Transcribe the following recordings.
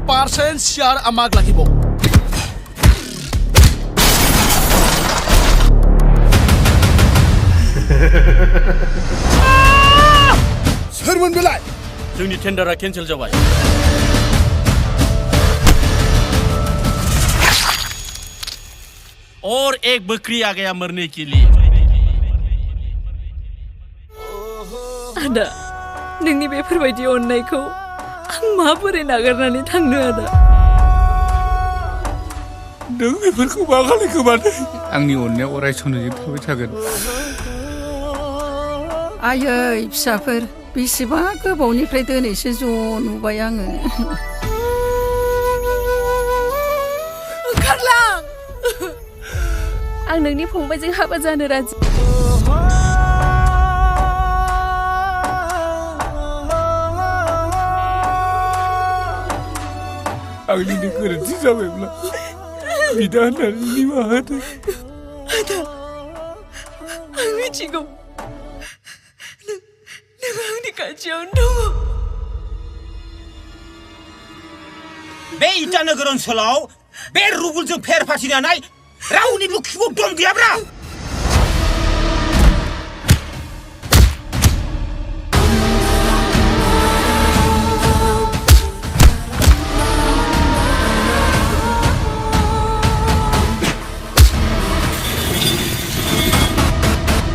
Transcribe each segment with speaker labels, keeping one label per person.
Speaker 1: 50% share amak lakibo. Sermon belai. जोंनि टेन्डारा cancel जाबाय और एक बकरी आ गया मरने के लिए
Speaker 2: आदा नोंनि बेफोरबायदि अननायखौ आं माबोरै नागारनानै थांनो आदा
Speaker 3: नों बेफोरखौ मा खालामखोमानो आंनि अननाया अराय समजों थाबाय थागोन
Speaker 4: आयै फिसाफोर बेसेबा गोबावनिफ्राय दिनैसो ज' नुबाय आङो
Speaker 2: ओंखारलां आं नोंनि फंबायजों हाबा जानो राजि
Speaker 3: आंनिनो गोरोन्थि जाबायब्ला बिदा होननानै निमाहा होदो
Speaker 2: आदा आं मिथिगौ नों आंनि खाथियावनो दङ
Speaker 5: बे इटानगर ओनसोलाव बे रुबुलजों फेर फाथिनानै रावनिबो खिबुक दम गैयाब्रा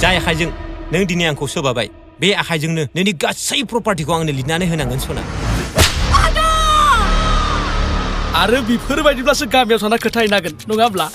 Speaker 5: जाय आखाइजों नों दिनै आंखौ सोबाबाय बे आखाइजोंनो नोंनि गासै प्रपार्टिखौ आंनो लिरनानै होनांगोन सना
Speaker 1: आरो बेफोरबायदिब्लासो गामियाव थाना खोथाहैनांगोन नङाब्ला